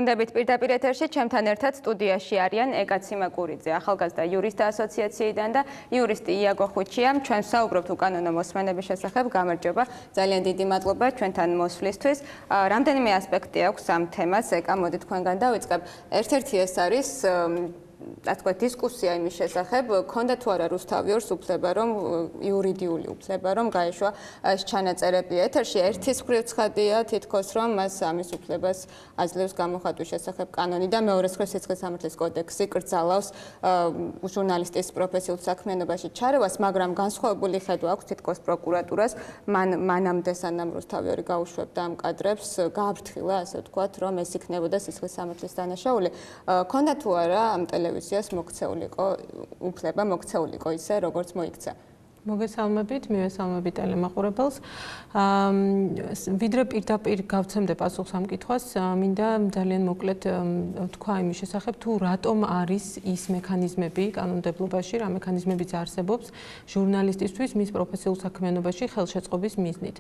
გუნდებით პირდაპირ ეთერში ჩემთან ერთად სტუდიაში არიან ეკა ციმაკურიძე, ახალგაზრდა იურისტთა ასოციაციიდან და იურისტი იაგო ხუჩია. ჩვენ საუბრობთ უკანონო მოსმენების შესახებ. გამარჯობა. ძალიან დიდი მადლობა ჩვენთან მოსვლისთვის. რამდენიმე ასპექტი აქვს ამ თემას. ეკა, მოდი თქვენგან დავიწყებ. ერთ-ერთი ეს არის დისკუსია იმის შესახებ, ქონდა თუ არა რუსთავიორს უფლება, რომ იურიდიული უფლება, რომ გაეშვა ეს ჩანაწერები ეთერში. ერთის მხრივ ცხადია თითქოს, რომ მას ამის უფლებას აძლევს გამოხატვის შესახებ კანონი და მეორე მხრივ სიცხლის სამართლის კოდექსი კრძალავს ჟურნალისტის პროფესიულ საქმიანობაში ჩარევას, მაგრამ განსხვავებული ხედვა აქვს თითქოს პროკურატურას. მანამდე სანამ რუსთავიორი გაუშვებდა ამ კადრებს, გააფრთხილა, ასე ვთქვათ, რომ ეს იქნებოდა სიცხლის სამართლის დანაშაული. ქონდა თუ არა ამ ტელევიზიას მოქცეულიყო უფლება, მოქცეულიყო ისე, როგორც მოიქცა. მოგესალმებით, მივესალმებით ტელემაყურებელს. ვიდრე პირდაპირ გავცემდე პასუხს ამ კითხვას, მინდა ძალიან მოკლედ თქვა იმის შესახებ, თუ რატომ არის ის მექანიზმები კანონმდებლობაში, რა მექანიზმებიც არსებობს ჟურნალისტისთვის მის პროფესიულ საქმიანობაში ხელშეწყობის მიზნით.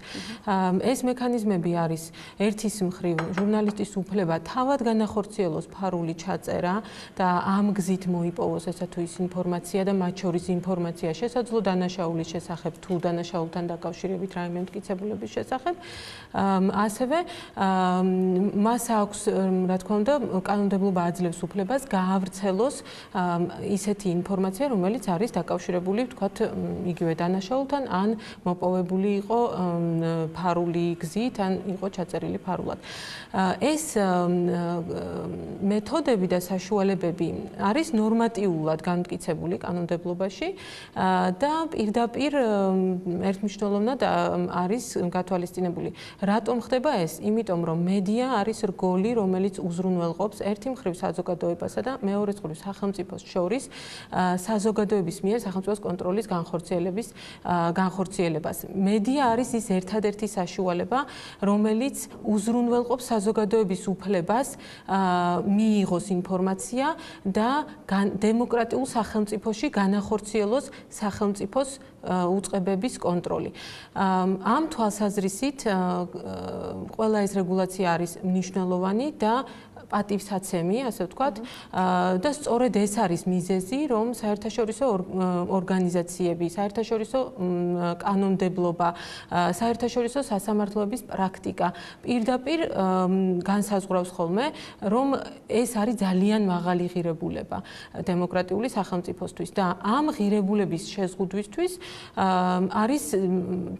ეს მექანიზმები არის ერთის მხრივ ჟურნალისტის უფლება თავად განახორციელოს ფარული ჩაწერა და ამ გზით მოიპოვოს ესა თუ ის ინფორმაცია და მათ შორის ინფორმაცია შესაძლო დანაშაული შესახებ თუ დანაშაულთან დაკავშირებით რაიმე მტკიცებულების შესახებ. ასევე მას აქვს, რა თქმა უნდა, კანონმდებლობა აძლევს უფლებას გაავრცელოს ისეთი ინფორმაცია, რომელიც არის დაკავშირებული, ვთქვათ, იგივე დანაშაულთან, ან მოპოვებული იყო ფარული გზით, ან იყო ჩაწერილი ფარულად. ეს მეთოდები და საშუალებები არის ნორმატიულად განმტკიცებული კანონმდებლობაში და პირდაპირ ერთმნიშვნელოვნად არის გათვალისწინებული. რატომ ხდება ეს? იმიტომ, რომ მედია არის რგოლი, რომელიც უზრუნველყოფს ერთი მხრივ საზოგადოებასა და მეორე მხრივ სახელმწიფოს შორის საზოგადოების მიერ სახელმწიფოს კონტროლის განხორციელებას. მედია არის ის ერთადერთი საშუალება, რომელიც უზრუნველყოფს საზოგადოების უფლებას მიიღოს ინფორმაცია და დემოკრატიულ სახელმწიფოში განახორციელოს სახელმწიფოს უწყებების კონტროლი. ამ თვალსაზრისით ყველა ეს რეგულაცია არის მნიშვნელოვანი და პატივსაცემი, ასე ვთქვათ, და სწორედ ეს არის მიზეზი, რომ საერთაშორისო ორგანიზაციები, საერთაშორისო კანონმდებლობა, საერთაშორისო სასამართლოების პრაქტიკა პირდაპირ განსაზღვრავს ხოლმე, რომ ეს არის ძალიან მაღალი ღირებულება დემოკრატიული სახელმწიფოსთვის და ამ ღირებულების შეზღუდვისთვის არის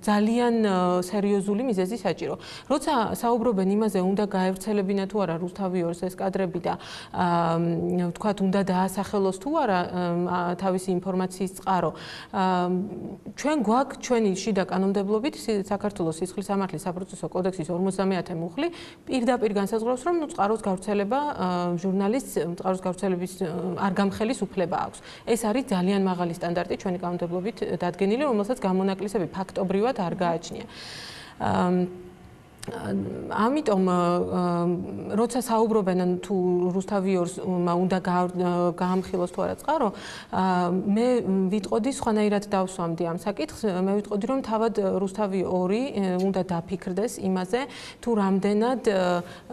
ძალიან სერიოზული მიზეზი საჭირო. როცა საუბრობენ იმაზე, უნდა გაევრცელებინა თუ არა რუსთავიორს ეს კადრები და ვთქვათ, უნდა დაასახელოს თუ არა თავისი ინფორმაციის წყარო. ჩვენ გვაქვს ჩვენი შიდა კანონმდებლობით საქართველოს სისხლის სამართლის საპროცესო კოდექსის 50-ე მუხლი პირდაპირ განსაზღვრავს, რომ წყაროს გავრცელება ჟურნალისტს წყაროს გავრცელების არ გამხელის უფლება აქვს. ეს არის ძალიან მაღალი სტანდარტი ჩვენი კანონმდებლობით დადგენილი, რომელსაც გამონაკლისები ფაქტობრივად არ გააჩნია. ამიტომ როცა საუბრობენ თუ რუსთავიორს უნდა გაამხილოს თუ არა წყარო, მე ვიტყოდი სხვანაირად დავსვამდი ამ საკითხს. მე ვიტყოდი, რომ თავად რუსთავიორი უნდა დაფიქრდეს იმაზე, თუ რამდენად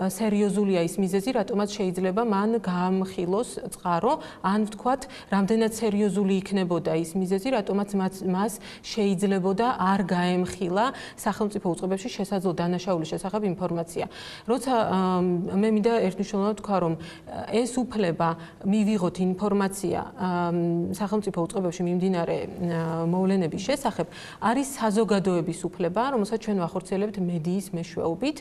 სერიოზულია ის მიზეზი, რატომაც შეიძლება მან გაამხილოს წყარო, ან ვთქვათ, რამდენად სერიოზული იქნებოდა ის მიზეზი, რატომაც მას შეიძლებოდა არ გაემხილა სახელმწიფო უწყებებში შესაძლო დანაშაული შესახებ ინფორმაცია. როცა მე მინდა ერთმნიშვნელოვნად თქვა, რომ ეს უფლება მივიღოთ ინფორმაცია სახელმწიფო უწყებებში მიმდინარე მოვლენების შესახებ, არის საზოგადოების უფლება, რომელსაც ჩვენ ვახორციელებთ მედიის მეშვეობით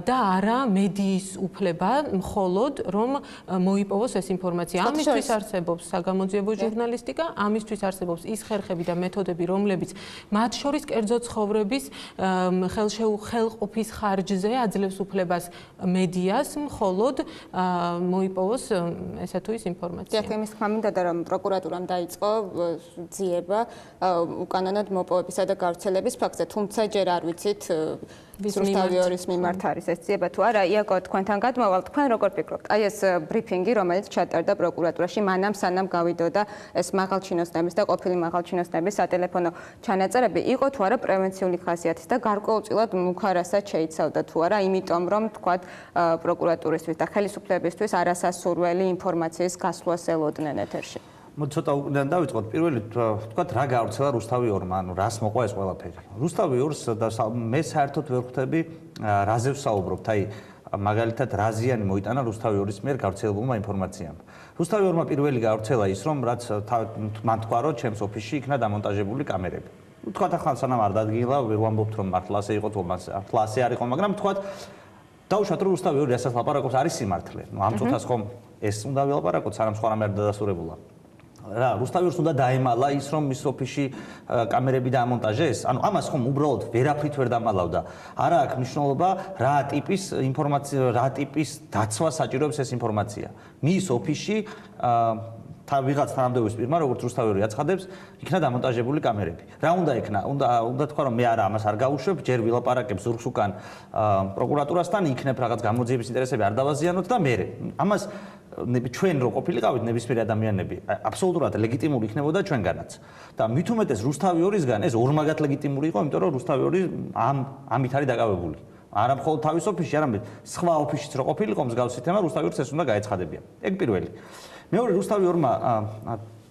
და არა მედიის უფლება მხოლოდ, რომ მოიპოვოს ეს ინფორმაცია. ამისთვის არსებობს საგამოძიებო ჟურნალისტიკა, ამისთვის არსებობს ის ხერხები და მეთოდები, რომლებიც მათ შორის კერძო ცხოვრების ხელყოფის ხარჯზე აძლევს უფლებას მედიას მხოლოდ მოიპოვოს ესა თუ ის ინფორმაცია. დიახ, იმის თქმა მინდა და რომ პროკურატურამ დაიწყო ძიება უკანონოდ მოპოვებისა და გავრცელების ფაქტზე, თუმცა ჯერ არ ვიცით რუსთავიორის მიმართ არის ეს ძიება თუ არა. იაკო, თქვენთან გადმოვალ, თქვენ როგორ ფიქრობთ? აი ეს ბრიფინგი, რომელიც ჩატარდა პროკურატურაში, მანამ სანამ გავიდოდა ეს მაღალჩინოსნების და ყოფილი მაღალჩინოსნების სატელეფონო ჩანაწერები, იყო თუ არა პრევენციული ხასიათის და გარკვეულწილად მუქარასაც შეიცავდა თუ არა, იმიტომ რომ თქვათ პროკურატურისთვის და ხელისუფლებისთვის არასასურველი ინფორმაციის გასვლას ელოდნენ ეთერში. ცოტა უკიდან დავიწყოთ. პირველი თქვათ რა გავრცელა რუსთავიორმა, ანუ რას მოყვა ეს ყველაფერი. რუსთავიორს და მე საერთოდ ვერ ხვდები რაზე ვსაუბრობთ. აი მაგალითად რა ზიანი მოიტანა რუსთავიორის მიერ გავრცელებულმა ინფორმაციამ. რუსთავიორმა პირველი გავრცელა ის, რომ რაც მან თქვა, რომ ჩემს ოფისში იქნა დამონტაჟებული კამერები. თქვათ ახლა სანამ არ დადგინდა, ვერ ვამბობთ რომ მართლა ასე იყო თუ მართლა ასე არ იყო, მაგრამ თქვათ დაუშვათ რომ რუსთავიორი რასაც ლაპარაკობს არის სიმართლე. ამ წუთას ხომ ეს უნდა ვილაპარაკოთ, სანამ სხვა რამე არ დადასტურებულა. რა რუსთავიორს უნდა დაემალა ის რომ მის ოფისში კამერები დაამონტაჟეს? ანუ ამას ხომ უბრალოდ ვერაფრით ვერ დამალავდა. არა აქვს მნიშვნელობა რა ტიპის ინფორმაცია, რა ტიპის დაცვა საჭიროებს ეს ინფორმაცია. მის ოფისში ვიღაც თანამდებობის პირმა, როგორც რუსთავიორი აცხადებს, იქნა დამონტაჟებული კამერები. რა უნდა იქნა? უნდა თქვა რომ მე არა ამას არ გავუშვებ, ჯერ ვილაპარაკებ ზურგს უკან პროკურატურასთან, იქნებ რაღაც გამოძიების ინტერესები არ დავაზიანოთ და მე ამას ჩვენ რო ყოფილიყავით ნებისმიერი ადამიანები, აბსოლუტურად ლეგიტიმური იქნებოდა ჩვენგანაც. და მით უმეტეს რუსთავიორისგან ეს ორმაგად ლეგიტიმური იყო, იმიტომ რომ რუსთავიორი ამით არის დაკავებული. არა მხოლოდ თავის ოფისში, არამედ სხვა ოფისშიც რო ყოფილიყო მსგავსი თემა, რუსთავიორს ეს უნდა გაეცხადებია. ეგ პირველი. მეორე რუსთავიორმა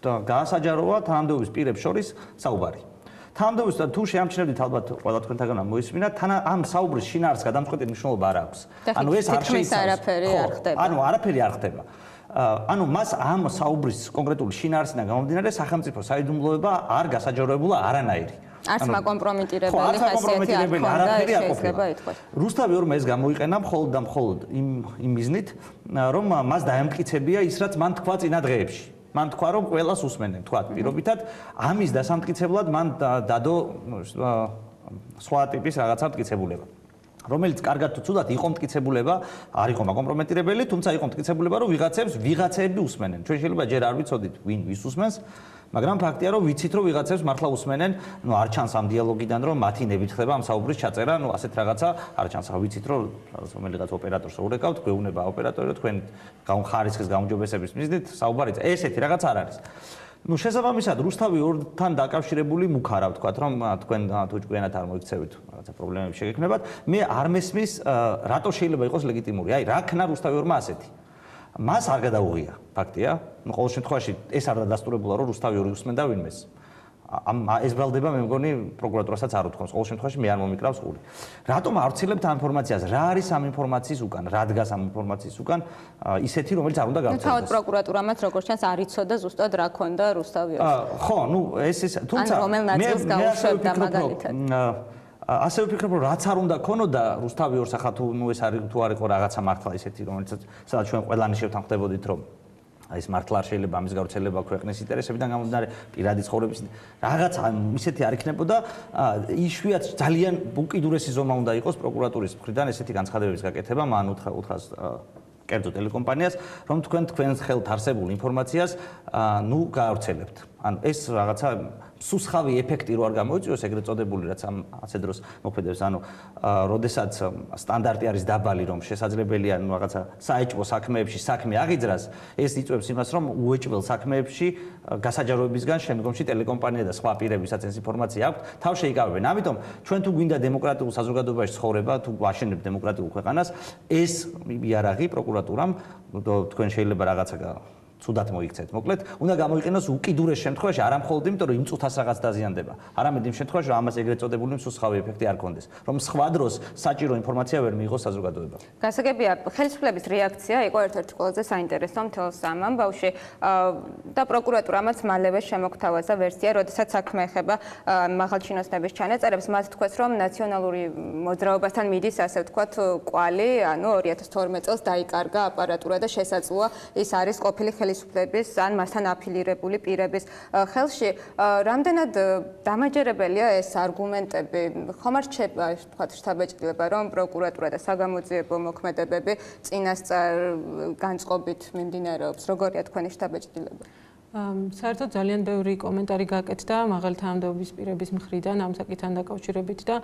გაასაჯაროა თანამდებობის პირებს შორის საუბარი. თანამდებობის თუ შეამჩნევდით ალბათ ყველა თქვენთაგან მოისმინა, ამ საუბრის შინაარსს გადამწყვეტი მნიშვნელობა არ აქვს. ანუ ეს არ შეიცავს. ანუ არაფერი არ ხდება. ანუ მას ამ საუბრის კონკრეტული შინაარსიდან გამომდინარე სახელმწიფო საიდუმლოება არ გასაჯაროებულა არანაირი. არც მაკომპრომიტირებელი ხასიათი არ შეიძლება ითქვას. რუსთავიორმა ეს გამოიყენა მხოლოდ და მხოლოდ იმ მიზნით, რომ მას დაემტკიცებია ის, რაც მან თქვა წინა დღეებში. მან თქვა, რომ ყველას უსმენენ, თქვა პირობითად, ამის დასამტკიცებლად მან დადო სხვა ტიპის რაღაცა მტკიცებულება. რომელიც კარგად თუ ცუდად იყო მტკიცებულება, არ იყო მაკომპრომიტირებელი, თუმცა იყო მტკიცებულება, რომ ვიღაცები უსმენენ. ჩვენ შეიძლება ჯერ არ ვიცოდით, ვინ ვის უსმენს, მაგრამ ფაქტია, რომ ვიცით, რომ ვიღაცებს მართლა უსმენენ, არ ჩანს ამ დიალოგიდან, რომ მათი ნებით ხდება ამ საუბრის ჩაწერა, ასეთ რაღაცა არ ჩანს. ვიცით, რომ რომელიღაც ოპერატორს ურეკავთ, გვეუბნება ოპერატორი, თქვენ ხარისხის გაუმჯობესების მიზნით საუბარიც ესეთი რაღაც არ არის. შესაბამისად, რუსთავიორთან დაკავშირებული მუქარა ვთქვათ, რომ თქვენ თუ ჭკვიანად არ მოიქცევით, რაღაცა პრობლემები შეგექმნებათ. მე არ მესმის, რატო შეიძლება იყოს ლეგიტიმური. აი, რა ქნა რუსთავიორმა ასეთი. მას არ გადაუღია, ფაქტია. ყოველ შემთხვევაში ეს არ დადასტურებულა, რომ რუსთავიორი უსმენდა ვინმეს. ეს ბრალდება მე მგონი პროკურატურასაც არ უთქვამს. ყოველ შემთხვევაში მე არ მომიკრავს ხული. რატომ არ ვცდილებთ ამ ინფორმაციას? რა არის ამ ინფორმაციის უკან? რა დგას ამ ინფორმაციის უკან? ისეთი, რომელიც არ უნდა გავცელდეს. თავად პროკურატურამაც როგორც ჩანს არ იცოდა ზუსტად რა ქონდა რუსთავიორს. ხო, ეს თუმცა ან რომელ ნაწილს გაუშვებდა მაგალითად. ასე ვფიქრობ, რომ რაც არ უნდა ქონოდა რუსთავიორს ახლა თუ ეს არის თუ არ იყო რაღაცა მართლა ისეთი, რომელიც სადაც ჩვენ ყველანი შევთანხმდებოდით, რომ ეს მართლა არ შეიძლება ამის გავრცელება ქვეყნის ინტერესებიდან გამომდინარე, პირადი ცხოვრების რაღაცა ისეთი არ იქნებოდა, იშვიათ ძალიან უკიდურესი ზომა უნდა იყოს პროკურატურის მხრიდან ესეთი განცხადებების გაკეთება, მან უთხრას კერძო ტელეკომპანიას, რომ თქვენს ხელთ არსებულ ინფორმაციას გაავრცელებთ. ანუ ეს რაღაცა სუსხავი ეფექტი რო არ გამოიწვიოს, ეგრეთ წოდებული, რაც ასე დროს მოქმედებს, ანუ როდესაც სტანდარტი არის დაბალი, რომ შესაძლებელია რაღაცა საეჭვო საქმეებში საქმე აღიძრას, ეს იწვევს იმას, რომ უეჭველ საქმეებში გასაჯაროებისგან შემდგომში ტელეკომპანია და სხვა პირებისაც ეს ინფორმაცია აქვთ, თავ შეიკავებენ. ამიტომ ჩვენ თუ გვინდა დემოკრატიულ საზოგადოებაში ცხოვრება, თუ ვაშენებთ დემოკრატიულ ქვეყანას, ეს იარაღი პროკურატურამ თქვენ შეიძლება რაღაცა ცუდად მოიქცეთ. მოკლედ, უნდა გამოიყენოს უკიდურეს შემთხვევაში, არა მხოლოდ იმიტომ, რომ იმ წუთას რაღაც დაზიანდება, არამედ იმ შემთხვევაში, რომ ამას ეგრეთ წოდებული მსუსხავი ეფექტი არ კონდეს, რომ სხვა დროს საჭირო ინფორმაცია ვერ მიიღოს საზოგადოებამ. გასაგებია, ხელისუფლების რეაქცია იყო ერთ-ერთი ყველაზე საინტერესო მთელ ამ ამბავში და პროკურატურამაც მალევე შემოგთავაზა ვერსია, როდესაც საქმე ეხება მაღალჩინოსნების ჩანაწერებს, მათ თქვეს, რომ ნაციონალური მოძრაობასთან მიდის, ასე ვთქვათ, კვალი, ანუ 2012 წელს დაიკარგა აპარატურა და შესაძლოა ის არის ყოფილი ხელისუფლების ან მასთან აფილირებული პირების ხელში. რამდენად დამაჯერებელია ეს არგუმენტები? ხომ არ რჩება, ვთქვათ, შთაბეჭდილება, რომ პროკურატურა და საგამოძიებო მოქმედებები წინასწარ განწყობით მიმდინარეობს? როგორია თქვენი შთაბეჭდილება? საერთოდ ძალიან ბევრი კომენტარი გაკეთდა მაღალი თანამდებობის პირების მხრიდან ამ საკითხთან დაკავშირებით და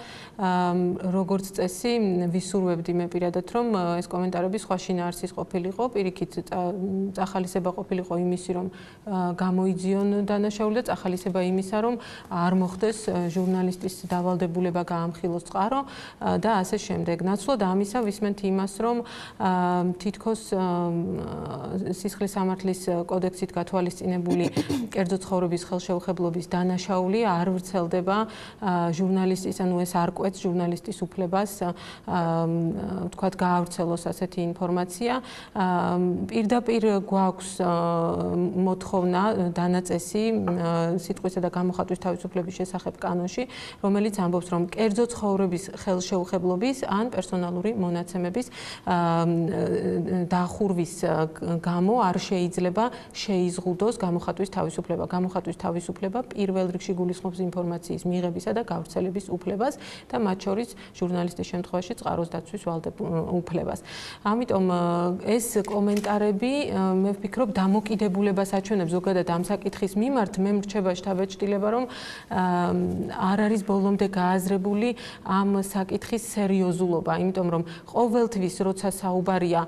როგორც წესი ვისურვებდი მე პირადად რომ ეს კომენტარები სხვა შინაარსის ყოფილიყო, პირიქით წახალისება ყოფილიყო იმისი რომ გამოიძიონ დანაშაული და წახალისება იმისა რომ არ მოხდეს ჟურნალისტის დავალდებულება გაამხილოს წყარო და ასე შემდეგ. ნაცვლად ამისა ვისმენთ იმას რომ თითქოს სისხლის სამართლის კოდექსით გათვალისწინებული კერძო ცხოვრების ხელშეუხებლობის დანაშაული არ ვრცელდება ჟურნალისტის, ანუ ეს არ კვეთს ჟურნალისტის უფლებას ვთქვათ გაავრცელოს ასეთი ინფორმაცია. პირდაპირ გვაქვს მოთხოვნა დანაწესი სიტყვისა და გამოხატვის თავისუფლების შესახებ კანონში, რომელიც ამბობს, რომ კერძო ცხოვრების ხელშეუხებლობის ან პერსონალური მონაცემების დახურვის გამო არ შეიძლება შეიზღუდოს გამოხატვის თავისუფლება. გამოხატვის თავისუფლება პირველ რიგში გულისხმობს ინფორმაციის მიღებისა და გავრცელების უფლებას და მათ შორის ჟურნალისტის შემთხვევაში წყაროს დაცვის უფლებას. ამიტომ ეს კომენტარები მე ვფიქრობ დამოკიდებულებას აჩვენებს ზოგადად ამ საკითხის მიმართ. მე მრჩება შთაბეჭდილება რომ არ არის ბოლომდე გააზრებული ამ საკითხის სერიოზულობა, იმიტომ რომ ყოველთვის როცა საუბარია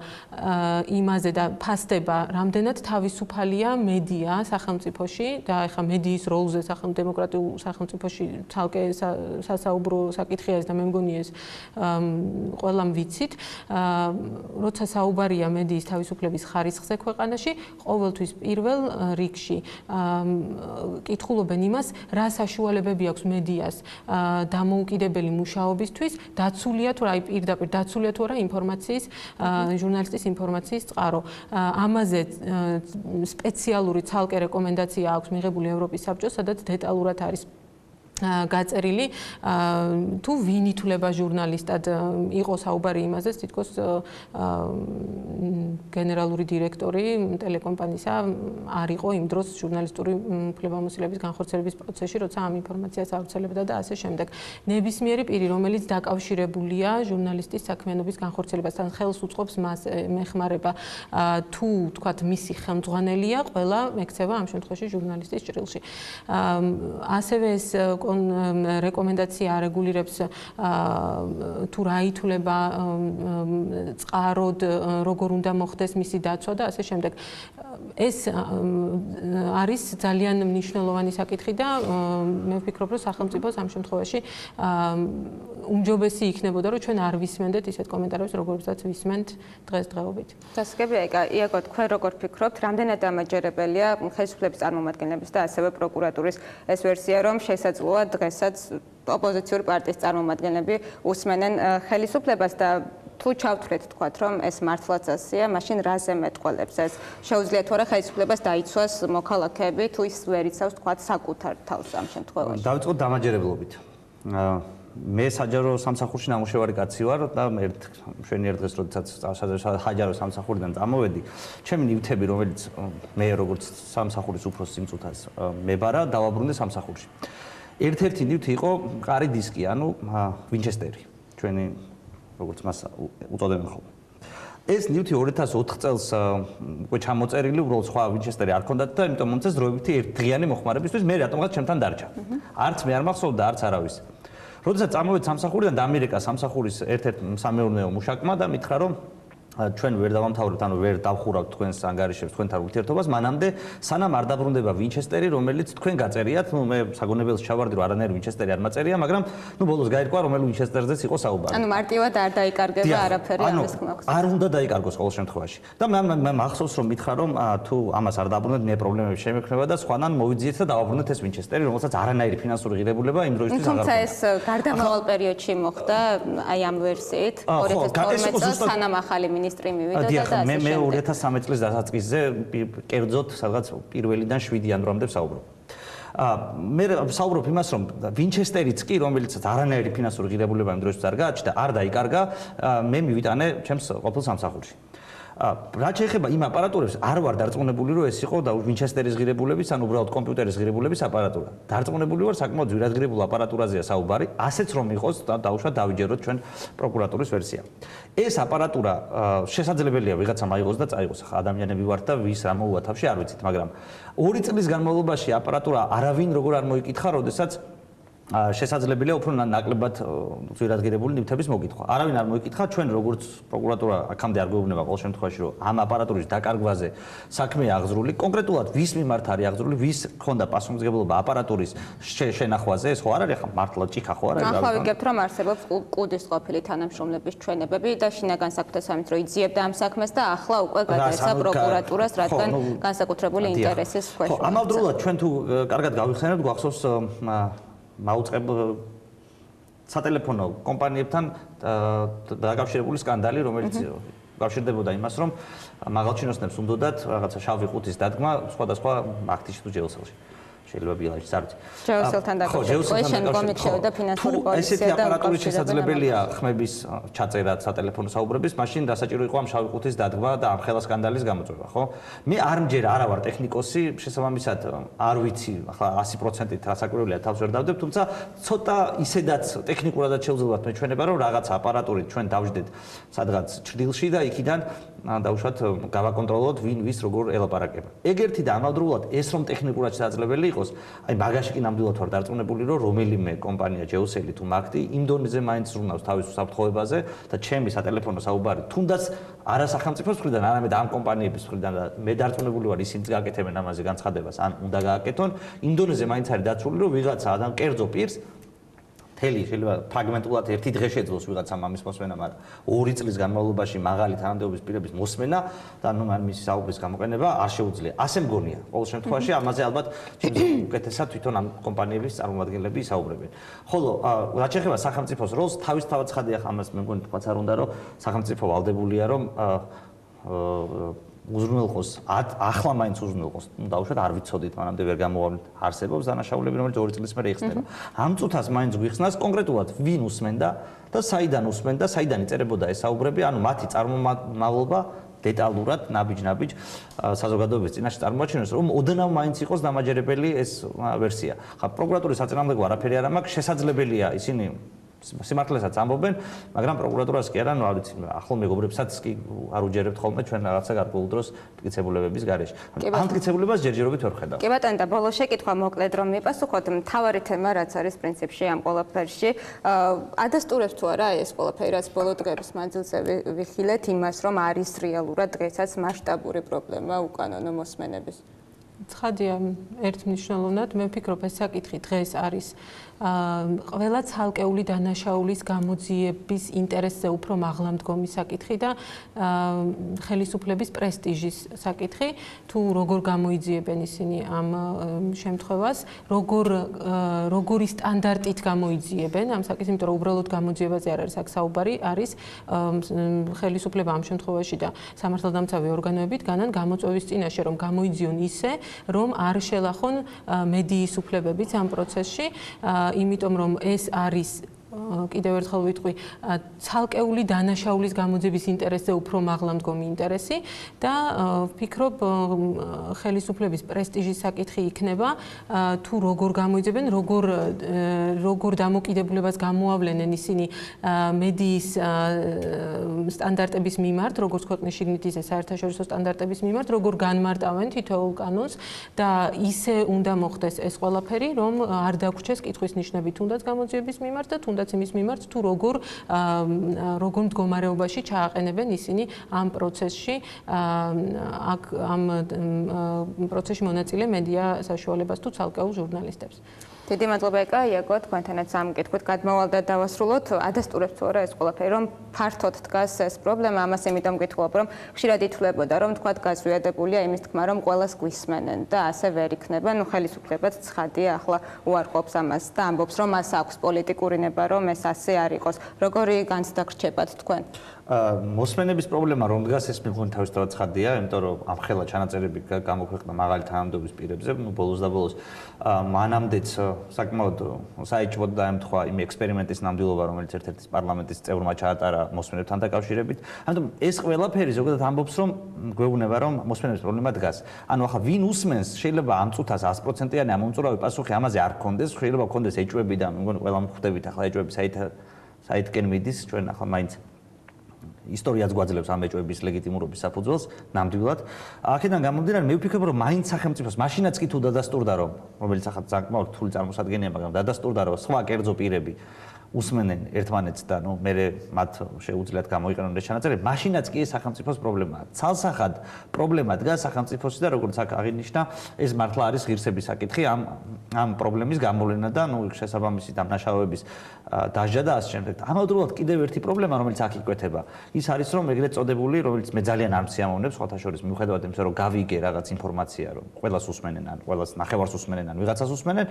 იმაზე და ფასდება რამდენად თავისუფალია მედია სახელმწიფოში და ეხლა მედიის როლზე დემოკრატიულ სახელმწიფოში თალკე სასაუბრო საკითხია ეს და მე მგონი ეს ყველამ ვიცით, როცა საუბარია მედიის თავისუფლების ხარისხზე ქვეყანაში, ყოველთვის პირველ რიგში კითხულობენ იმას, რა საშუალებები აქვს მედიას დამოუკიდებელი მუშაობისთვის, დაცულია თუ აი პირდაპირ დაცულია თუ არა ინფორმაციის ჟურნალისტის ინფორმაციის წყარო. ამაზე სპეციალური ცალკე რეკომენდაცია აქვს მიღებული ევროპის საბჭოს, სადაც დეტალურად არის გაწერილი თუ ვინ ითვლება ჟურნალისტად იყო საუბარი იმაზე თითქოს გენერალური დირექტორი ტელეკომპანიისა არ იყო იმ დროს ჟურნალისტური უფლებამოსილების განხორციელების პროცესში, როცა ამ ინფორმაციას ავრცელებდა და ასე შემდეგ. ნებისმიერი პირი, რომელიც დაკავშირებულია ჟურნალისტის საქმიანობის განხორციელებასთან, ხელს უწყობს მას მეხმარება თუ თქვათ მისი ხელმძღვანელია, ყველა ექცევა ამ შემთხვევაში ჟურნალისტის ჭრილში. ასევე ეს რეკომენდაცია არეგულირებს თუ რა ითვლება წყაროდ, როგორ უნდა მოხდეს მისი დაცვა და ასე შემდეგ. ეს არის ძალიან მნიშვნელოვანი საკითხი და მე ვფიქრობ, რომ სახელმწიფოს ამ შემთხვევაში უმჯობესი იქნებოდა, რომ ჩვენ არ ვისმენდეთ ისეთ კომენტარებს, როგორებსაც ვისმენთ დღესდღეობით. დასაგებია, იაგო, თქვენ როგორ ფიქრობთ, რამდენად დამაჯერებელია ხელისუფლების წარმომადგენლების და ასევე პროკურატურის ეს ვერსია, რომ შესაძლოა დღესაც ოპოზიციური პარტიის წარმომადგენლები უსმენენ ხელისუფლებას და თუ ჩავთვლით თქვათ რომ ეს მართლაც ასეა, მაშინ რაზე მეტყველებს ეს? შეუძლია თუ არა ხელისუფლებას დაიცვას მოქალაქეები თუ ის ვერ იცავს თქვათ საკუთარ თავს ამ შემთხვევაში? დავიწყოთ დამაჯერებლობით. მე საჯარო სამსახურში ნამუშევარი კაცი ვარ და მშვენიერ დღეს როდესაც საჯარო სამსახურიდან წამოვედი, ჩემი ნივთები, რომელიც მე როგორც სამსახურის უფროს სიმწუთას მებარა, დავაბრუნე სამსახურში. ერთ-ერთი ნივთი იყო მყარი დისკი, ანუ ვინჩესტერი. ჩვენი როგორც მას უწოდებენ ხოლმე. ეს ნივთი 2004 წელს უკვე ჩამოწერილი, უბრალოდ სხვა ვინჩესტერი არ ქონდათ და იმიტომ მომწეს დროებითი ერთდღიანი მოხმარებისთვის მე რატომღაც ჩემთან დარჩა. არც მე არ მახსოვდა, არც არავის. როდესაც წამოვედი სამსახურიდან, დამირეკა სამსახურის ერთ-ერთ სამეურნეო მუშაკმა და მითხრა, რომ ჩვენ ვერ დავამთავრებთ, ანუ ვერ დავხურავთ თქვენს ანგარიშებს, თქვენთან ურთიერთობას, მანამდე სანამ არ დაბრუნდება ვინჩესტერი, რომელიც თქვენ გაწერიათ, ნუ მე საგონებელს ჩავარდი, რომ არანაირი ვინჩესტერი არ მაწერია, მაგრამ ნუ ბოლოს გაირკვა, რომელი ვინჩესტერზეც იყო საუბარი. ანუ მარტივად არ დაიკარგება არაფერი ამის ხმაქვს. არ უნდა დაიკარგოს ყოველ შემთხვევაში. და მე მახსოვს, რომ მითხრა, რომ თუ ამას არ დაბრუნებთ, მე პრობლემები შემექნება და სხვანან მოვიძიეთ და დავაბრუნეთ ეს ვინჩესტერი, რომელსაც არანაირი ფინანსური ღირებულება იმ დროისთვის აღარ ჰქონდა. თუმცა ეს გარდამავალ პერიოდში მოხდა, აი ამ ვერსიით, 2012 წელს სანამ ახალი მინისტრი მივიდა და მე 2013 წლის დასაწყისზე კერძოდ სადღაც 1-დან 7 იანვრამდე ვსაუბრობ. მე ვსაუბრობ იმას, რომ ვინჩესტერიც კი, რომელიც არანაირი ფინანსური ღირებულება იმ დროისთვის არ გააჩნდა, არ დაიკარგა, მე მივიტანე ჩემს ყოფილ სამსახურში. რაც შეეხება იმ აპარატურებს, არ ვარ დარწმუნებული, რომ ეს იყო ვინჩესტერის ღირებულების, ან უბრალოდ კომპიუტერის ღირებულების აპარატურა. დარწმუნებული ვარ, საკმაოდ ძვირადღირებულ აპარატურაზეა საუბარი, ასეც რომ იყოს, დაუშვათ დავიჯეროთ ჩვენ პროკურატურის ვერსია. ეს აპარატურა შესაძლებელია ვიღაცამ აიღოს და წაიღოს. ახლა ადამიანები ვართ და ვის რა მოუვა თავში არ ვიცით, მაგრამ 2 წლის განმავლობაში აპარატურა არავინ როგორ არ მოიკითხა, როდესაც შესაძლებელია უფრო ნაკლებად ძვირადღირებული ნივთების მოკითხვა. არავინ არ მოიკითხა, ჩვენ როგორც პროკურატურა აქამდე არ გვეუბნება ყოველ შემთხვევაში, რომ ამ აპარატურის დაკარგვაზე საქმეა აღძრული, კონკრეტულად ვის მიმართ არის აღძრული, ვის ქონდა პასუხისმგებლობა აპარატურის შენახვაზე, ეს ხო არ არის ახლა მართლა ჭიქა ხო არ არის? ახლა ვიგებთ, რომ არსებობს კუდის ყოფილი თანამშრომლების ჩვენებები და შინაგან საქმეთა სამინისტრო იძიებდა ამ საქმეს და ახლა უკვე გადაეცა პროკურატურას, რადგან განსაკუთრებული ინტერესის ქვეშ. ხო, ამავდროულად ჩვენ თუ კარგად გავიხსენებთ, გვახსოვს მაუწყებ სატელეფონო კომპანიებთან დაკავშირებული სკანდალი, რომელიც გავშირდებოდა იმას, რომ მაღალჩინოსნებს უნდათ რაღაცა შავი ყუთის დადგმა სხვადასხვა აქტში თუ ჯეოსელში. შეიძლება ბილანსი არ ვიცი. ჯეოსელთან დაკავშირებით. შემდგომი შევიდა ფინანსური პოლიცია ესეთი აპარატური შესაძლებელია ხმების ჩაწერა სატელეფონო საუბრების, მაშინ დასაჭირო იყო ამ შავი ყუთის დადგმა და ამ ხელა სკანდალის გამოწვევა, ხო? მე არ მჯერა, არა ვარ ტექნიკოსი, შესაბამისად არ ვიცი, ახლა 100%-ით რასაკვირველია თავს ვერ დავდებ, თუმცა ცოტა ისედაც ტექნიკურადაც შევძლებათ მეჩვენება, რომ რაღაც აპარატურით ჩვენ დავждეთ სადღაც ჭრდილში და იქიდან დაუშვათ გავაკონტროლოთ ვინ ვის როგორ ელაპარაკება. ეგერთი და ამავდროულად ეს რომ ტექნიკურად შესაძლებელი იყოს, აი მაგაში კი ნამდვილად ვარ დარწმუნებული, რომ რომელიმე კომპანია ჯეოსელი თუ მაგდი იმ დონეზე მაინც ზრუნავს თავის უსაფრთხოებაზე და ჩემი სატელეფონო საუბარი თუნდაც არა სახელმწიფოს მხრიდან, არამედ ამ კომპანიების მხრიდან და მე დარწმუნებული ვარ ისინიც გააკეთებენ ამაზე განცხადებას, ან უნდა გააკეთონ, იმ დონეზე მაინც არის დაცული, რომ ვიღაცა адам კერძო პირს თელი შეიძლება ფრაგმენტულად ერთი დღე შეძლოს ვიღაცამ ამის მოსმენა, მაგრამ 2 წლის განმავლობაში მაღალი თანამდებობის პირების მოსმენა და ანუ მის საუბრის გამოყენება არ შეუძლია. ასე მგონია. ყოველ შემთხვევაში ამაზე ალბათ უკეთესად თვითონ ამ კომპანიების წარმომადგენლები ისაუბრებენ. ხოლო რაც შეეხება სახელმწიფოს როლს, თავისთავად ცხადია ამას მე მგონი თქვაც არ უნდა, რომ სახელმწიფო ვალდებულია, რომ უზრუნველყოს ახლა მაინც უზრუნველყოს. დაუშვათ არ ვიცოდით, მანამდე ვერ გამოვავლით. არსებობს დანაშაულები, რომელიც 2 წლის მერე იხსნება. ამ წუთას მაინც გვიხსნას კონკრეტულად ვინ უსმენდა და საიდან უსმენდა, საიდან იწერებოდა ეს საუბრები, ანუ მათი წარმომავლობა დეტალურად ნაბიჯ-ნაბიჯ საზოგადოების წინაშე წარმოაჩინოს, რომ ოდნავ მაინც იყოს დამაჯერებელი ეს ვერსია. ხა პროკურატურის საწინააღმდეგო არაფერი არ მაქვს, შესაძლებელია ისინი სიმართლესაც ამბობენ, მაგრამ პროკურატურას კი არა, ნუ არ ვიცი, ახლო მეგობრებსაც კი არ უჯერებთ ხოლმე ჩვენ რაღაცა გარკვეულ დროს მტკიცებულებების გარეშე. ამ მტკიცებულებას ჯერჯერობით ვერ ხედავ. კი ბატონო, და ბოლოს შეკითხვა მოკლედ რომ მიპასუხოთ, მთავარი თემა რაც არის პრინციპში ამ ყველაფერში, ადასტურებს თუ არა ეს ყველაფერი, რაც ბოლო დღეების მანძილზე ვიხილეთ იმას, რომ არის რეალურად დღესაც მასშტაბური პრობლემა უკანონო მოსმენების. ცხადია, ერთმნიშვნელოვნად მე ვფიქრობ ეს საკითხი დღეს არის ყველა ცალკეული დანაშაულის გამოძიების ინტერესზე უფრო მაღლა მდგომი საკითხი და ხელისუფლების პრესტიჟის საკითხი, თუ როგორ გამოიძიებენ ისინი ამ შემთხვევას, როგორი სტანდარტით გამოიძიებენ ამ საკითხს, იმიტომ რომ უბრალოდ გამოძიებაზე არ არის აქ საუბარი, არის ხელისუფლება ამ შემთხვევაში და სამართალდამცავი ორგანოები დგანან გამოწვევის წინაშე, რომ გამოიძიონ ისე, რომ არ შელახონ მედიის უფლებებიც ამ პროცესში, იმიტომ რომ ეს არის კიდევ ერთხელ ვიტყვი, ცალკეული დანაშაულის გამოძიების ინტერესზე უფრო მაღლა მდგომი ინტერესი და ვფიქრობ ხელისუფლების პრესტიჟის საკითხი იქნება, თუ როგორ გამოიძებენ, როგორ დამოკიდებულებას გამოავლენენ ისინი მედიის სტანდარტების მიმართ, როგორც ქვეყნის შიგნით ისე საერთაშორისო სტანდარტების მიმართ, როგორ განმარტავენ თითოეულ კანონს და ისე უნდა მოხდეს ეს ყველაფერი, რომ არ დაგვრჩეს კითხვის ნიშნები თუნდაც გამოძიების მიმართ და თუნდაც იმის მიმართ, თუ როგორ მდგომარეობაში ჩააყენებენ ისინი ამ პროცესში, ამ პროცესში მონაწილე მედია საშუალებას თუ ცალკეულ ჟურნალისტებს. დიდი მადლობა ეკა, იაგო, თქვენთანაც ამ კითხვით გადმოვალ და დავასრულოთ. ადასტურებს თუ არა ეს ყველაფერი, რომ ფართოდ დგას ეს პრობლემა, ამას იმიტომ გითხოვებ, რომ ხშირად ითვლებოდა, რომ თქვა გაზვიადებულია იმის თქმა, რომ ყველას გვისმენენ და ასე ვერ იქნება. ნუ ხელისუფლებაც ცხადია, ახლა უარყოფს ამას და ამბობს, რომ მას აქვს პოლიტიკური ნება, რომ ეს ასე არ იყოს. როგორი განცდა გრჩებათ თქვენ? მოსმენების პრობლემა რომ დგას ეს მეგონი თავისთავად ცხადია, იმიტომ რომ ამ ხელა ჩანაწერები გამოქვეყნა მაღალი თანამდებობის პირებზე, ბოლოს და ბოლოს მანამდეც საკმაოდ საეჭვოდ დაემთხვა იმ ექსპერიმენტის ნამდვილობა, რომელიც ერთ-ერთი პარლამენტის წევრმა ჩაატარა მოსმენებთან დაკავშირებით. ამიტომ ეს ყველაფერი ზოგადად ამბობს, რომ გვეუბნება, რომ მოსმენების პრობლემა დგას. ანუ ახლა ვინ usmens, შეიძლება ამ წუთას 100%-იანი ამომწურავი პასუხი ამაზე არ გქონდეს, შეიძლება გქონდეს ეჭვები და მეგონი ყველა მხვდებით ახლა ეჭვები საითკენ მიდის, ჩვენ ახლა მაინც ისტორიაც გვაძლევს ამ ეჭვების ლეგიტიმურობის საფუძველს ნამდვილად. აქედან გამომდინარე, მე ვფიქრობ, რომ მაინც სახელმწიფოს მაშინაც კი თუ დადასტურდა, რომელიც ახლა საკმაოდ რთული წარმოსადგენია, მაგრამ დადასტურდა, რომ სხვა კერძო პირები უსმენენ ერთმანეთს და მე მათ შეუძლიათ გამოიყენონ ეს ჩანაწერი, მაშინაც კი ეს სახელმწიფოს პრობლემაა. ცალსახად პრობლემა დგას სახელმწიფოსი და როგორც აქ აღინიშნა, ეს მართლა არის ღირსების საკითხი ამ პრობლემის გამოვლენა და შესაბამისი დამნაშავეების დასჯა და ასე შემდეგ. ამავდროულად კიდევ ერთი პრობლემა, რომელიც აქ იკვეთება, ის არის, რომ ეგრეთ წოდებული, რომელიც მე ძალიან არ მსიამოვნებს, სხვათა შორის მიუხედავად იმისა, რომ გავიგე რაღაც ინფორმაცია, რომ ყველას უსმენენ ან ყველას ნახევარს უსმენენ ან ვიღაცას უსმენენ,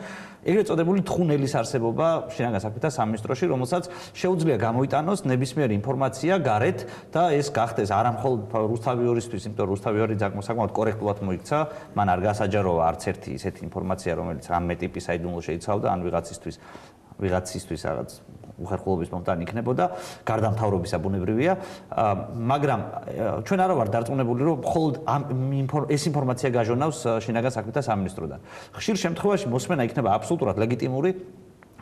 ეგრეთ წოდებული თხუნელის არსებობა შინაგან საქმეთა სამინისტროში, რომელსაც შეუძლია გამოიტანოს ნებისმიერი ინფორმაცია გარეთ და ეს გახდეს არა მხოლოდ რუსთავიორისთვის, იმიტომ რომ რუსთავიორი საკმაოდ კორექტულად მოიქცა, მან არ გასაჯაროვა არც ერთი ისეთი ინფორმაცია, რომელიც რამე ტიპის საიდუმლო შეიცავდა ან ვიღაცისთვის რაღაც უხერხულობის მომტანი იქნებოდა, გარდა მთავრობისა ბუნებრივია, მაგრამ ჩვენ არა ვართ დარწმუნებული, რომ მხოლოდ ეს ინფორმაცია გაჟონავს შინაგან საქმეთა სამინისტროდან. ხშირ შემთხვევაში მოსმენა იქნება აბსოლუტურად ლეგიტიმური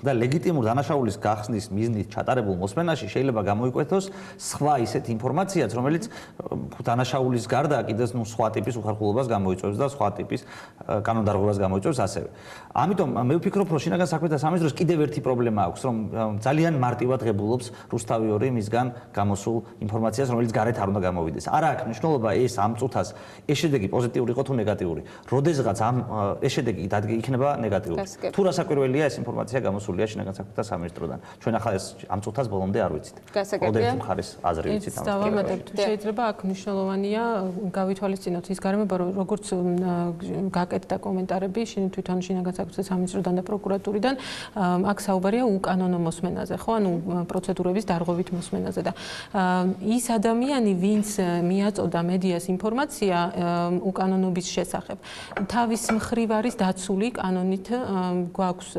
და ლეგიტიმურ დანაშაულის გახსნის მიზნით ჩატარებულ მოსმენაში შეიძლება გამოიკვეთოს სხვა ისეთი ინფორმაციაც, რომელიც დანაშაულის გარდა კიდევ სხვა ტიპის უხერხულობას გამოიწვევს და სხვა ტიპის კანონდარღვევას გამოიწვევს ასევე. ამიტომ მე ვფიქრობ, რომ შინაგან საქმეთა სამინისტროს კიდევ ერთი პრობლემა აქვს, რომ ძალიან მარტივად ღებულობს რუსთავიორი მისგან გამოსულ ინფორმაციას, რომელიც გარეთ არ უნდა გამოვიდეს. არა აქვს მნიშვნელობა ეს ამ წუთას ეს შედეგი პოზიტიური იყო თუ ნეგატიური. როდესღაც ეს შედეგი იქნება ნეგატიური. თუ რასაკვირველია ეს ინფორმაცია გამოსული შინაგან საქმეთა სამინისტროდან. ჩვენ ახლა ეს ამ წუთას ბოლომდე არ ვიცით. გასაგებია. მხარის აზრი ვიცით ამას. დავამატებთ, შეიძლება აქ მნიშვნელოვანია გავითვალისწინოთ ის გარემოება, როგორც გაკეთდა კომენტარები თვითონ შინაგან საქმეთა სამინისტროდან და პროკურატურიდან, აქ საუბარია უკანონო მოსმენაზე, ხო? ანუ პროცედურების დარღვევით მოსმენაზე და ის ადამიანი, ვინც მიაწოდა მედიას ინფორმაცია უკანონობის შესახებ, თავის მხრივ არის დაცული კანონით, გვაქვს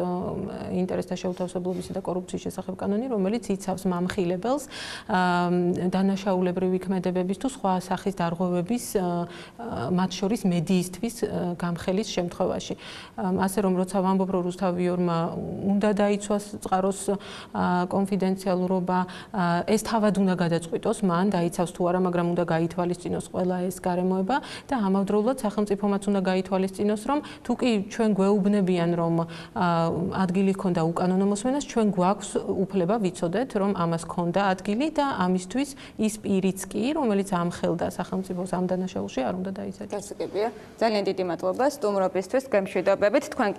ინტერესთა შეუთავსებლობისა და კორუფციის შესახებ კანონი, რომელიც იცავს მამხილებელს დანაშაულებრივი ქმედებების თუ სხვა სახის დარღვევების მათ შორის მედიისთვის გამხელის შემთხვევაში. ასე რომ როცა ვამბობ, რომ რუსთავიორმა უნდა დაიცვას წყაროს კონფიდენციალურობა, ეს თავად უნდა გადაწყვიტოს, მან დაიცავს თუ არა, მაგრამ უნდა გაითვალისწინოს ყველა ეს გარემოება და ამავდროულად სახელმწიფომაც უნდა გაითვალისწინოს, რომ თუ კი ჩვენ გვეუბნებიან, რომ ადგილი ჰქონდა უკანონო მოსმენას, ჩვენ გვაქვს უფლება ვიცოდეთ, რომ ამას ჰქონდა ადგილი და ამისთვის ის პირიც კი, რომელიც ამხელდა სახელმწიფოს ამ დანაშაულში, არ უნდა დაიცაჯოს. გასაგებია. ძალიან დიდი მადლობა სტუმრობისთვის, გემშვიდობებით. თქვენ